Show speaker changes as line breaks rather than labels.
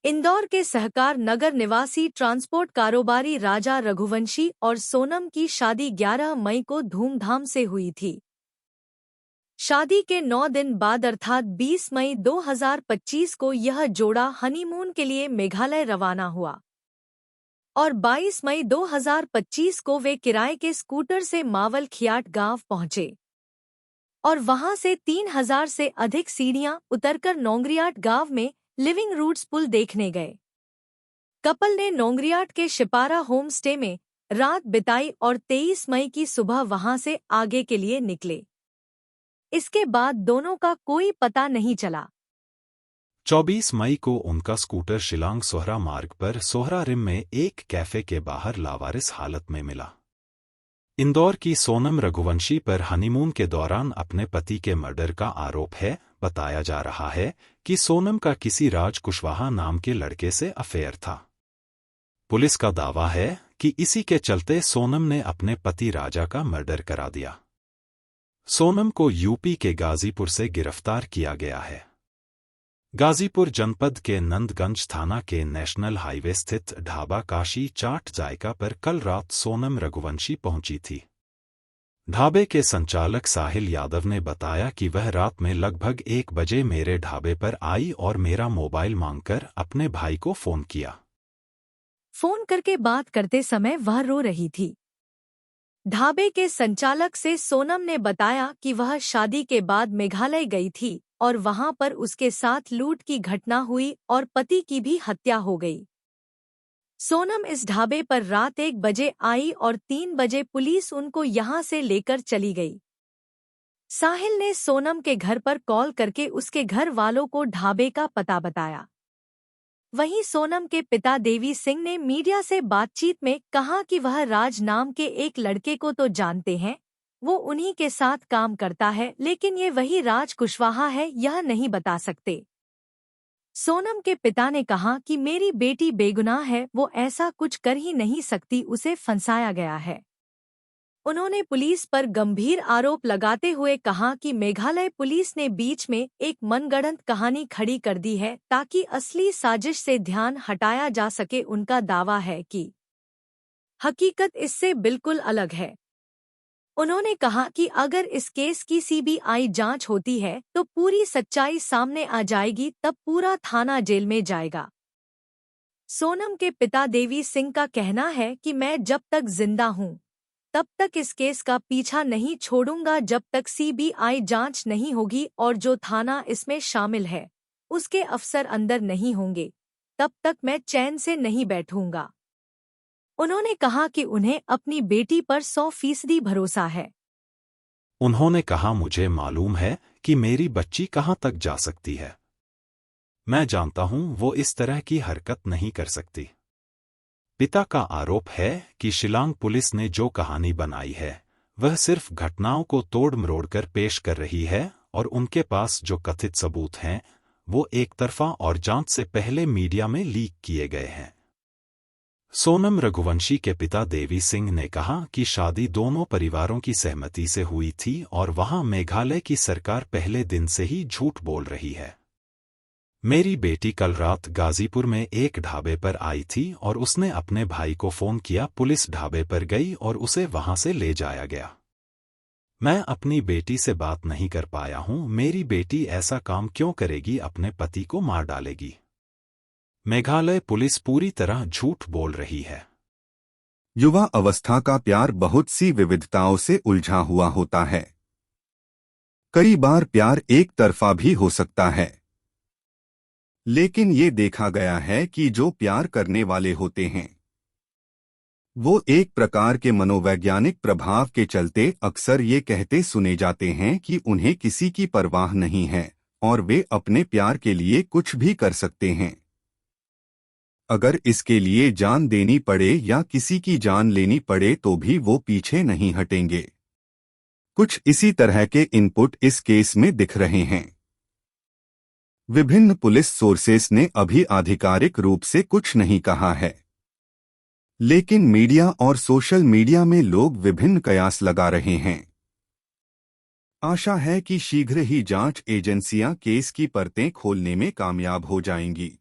इंदौर के सहकार नगर निवासी ट्रांसपोर्ट कारोबारी राजा रघुवंशी और सोनम की शादी 11 मई को धूमधाम से हुई थी। शादी के 9 दिन बाद अर्थात 20 मई 2025 को यह जोड़ा हनीमून के लिए मेघालय रवाना हुआ और 22 मई 2025 को वे किराए के स्कूटर से मावल खियाट गांव पहुंचे और वहां से 3000 से अधिक सीढ़ियां उतरकर नोंगरियाट गांव में लिविंग रूट्स पुल देखने गए। कपल ने नोंगरियाट के शिपारा होम स्टे में रात बिताई और 23 मई की सुबह वहां से आगे के लिए निकले। इसके बाद दोनों का कोई पता नहीं चला।
24 मई को उनका स्कूटर शिलांग सोहरा मार्ग पर सोहरा रिम में एक कैफे के बाहर लावारिस हालत में मिला। इंदौर की सोनम रघुवंशी पर हनीमून के दौरान अपने पति के मर्डर का आरोप है। बताया जा रहा है कि सोनम का किसी राज कुशवाहा नाम के लड़के से अफेयर था। पुलिस का दावा है कि इसी के चलते सोनम ने अपने पति राजा का मर्डर करा दिया। सोनम को यूपी के गाजीपुर से गिरफ्तार किया गया है। गाजीपुर जनपद के नंदगंज थाना के नेशनल हाईवे स्थित ढाबा काशी चाट जायका पर कल रात सोनम रघुवंशी पहुंची थी। ढाबे के संचालक साहिल यादव ने बताया कि वह रात में लगभग 1 बजे मेरे ढाबे पर आई और मेरा मोबाइल मांगकर अपने भाई को फोन किया।
फोन करके बात करते समय वह रो रही थी। ढाबे के संचालक से सोनम ने बताया कि वह शादी के बाद मेघालय गई थी और वहां पर उसके साथ लूट की घटना हुई और पति की भी हत्या हो गई। सोनम इस ढाबे पर रात 1 बजे आई और 3 बजे पुलिस उनको यहां से लेकर चली गई। साहिल ने सोनम के घर पर कॉल करके उसके घर वालों को ढाबे का पता बताया। वहीं सोनम के पिता देवी सिंह ने मीडिया से बातचीत में कहा कि वह राज नाम के एक लड़के को तो जानते हैं, वो उन्हीं के साथ काम करता है, लेकिन ये वही राज कुशवाहा है यह नहीं बता सकते। सोनम के पिता ने कहा कि मेरी बेटी बेगुनाह है, वो ऐसा कुछ कर ही नहीं सकती, उसे फंसाया गया है। उन्होंने पुलिस पर गंभीर आरोप लगाते हुए कहा कि मेघालय पुलिस ने बीच में एक मनगढ़ंत कहानी खड़ी कर दी है ताकि असली साजिश से ध्यान हटाया जा सके। उनका दावा है कि हकीकत इससे बिल्कुल अलग है। उन्होंने कहा कि अगर इस केस की सीबीआई जांच होती है तो पूरी सच्चाई सामने आ जाएगी, तब पूरा थाना जेल में जाएगा। सोनम के पिता देवी सिंह का कहना है कि मैं जब तक जिंदा हूं तब तक इस केस का पीछा नहीं छोड़ूंगा, जब तक सीबीआई जांच नहीं होगी और जो थाना इसमें शामिल है उसके अफसर अंदर नहीं होंगे, तब तक मैं चैन से नहीं बैठूंगा। उन्होंने कहा कि उन्हें अपनी बेटी पर 100% भरोसा है।
उन्होंने कहा, मुझे मालूम है कि मेरी बच्ची कहां तक जा सकती है। मैं जानता हूं वो इस तरह की हरकत नहीं कर सकती। पिता का आरोप है कि शिलांग पुलिस ने जो कहानी बनाई है वह सिर्फ घटनाओं को तोड़ मरोड़ कर पेश कर रही है और उनके पास जो कथित सबूत हैं वो एक तरफा और जांच से पहले मीडिया में लीक किए गए हैं। सोनम रघुवंशी के पिता देवी सिंह ने कहा कि शादी दोनों परिवारों की सहमति से हुई थी और वहां मेघालय की सरकार पहले दिन से ही झूठ बोल रही है। मेरी बेटी कल रात गाजीपुर में एक ढाबे पर आई थी और उसने अपने भाई को फोन किया। पुलिस ढाबे पर गई और उसे वहां से ले जाया गया। मैं अपनी बेटी से बात नहीं कर पाया हूं। मेरी बेटी ऐसा काम क्यों करेगी, अपने पति को मार डालेगी। मेघालय पुलिस पूरी तरह झूठ बोल रही है।
युवा अवस्था का प्यार बहुत सी विविधताओं से उलझा हुआ होता है। कई बार प्यार एक तरफा भी हो सकता है, लेकिन ये देखा गया है कि जो प्यार करने वाले होते हैं वो एक प्रकार के मनोवैज्ञानिक प्रभाव के चलते अक्सर ये कहते सुने जाते हैं कि उन्हें किसी की परवाह नहीं है और वे अपने प्यार के लिए कुछ भी कर सकते हैं। अगर इसके लिए जान देनी पड़े या किसी की जान लेनी पड़े तो भी वो पीछे नहीं हटेंगे। कुछ इसी तरह के इनपुट इस केस में दिख रहे हैं। विभिन्न पुलिस सोर्सेस ने अभी आधिकारिक रूप से कुछ नहीं कहा है, लेकिन मीडिया और सोशल मीडिया में लोग विभिन्न कयास लगा रहे हैं। आशा है कि शीघ्र ही जांच एजेंसियां केस की परतें खोलने में कामयाब हो जाएंगी।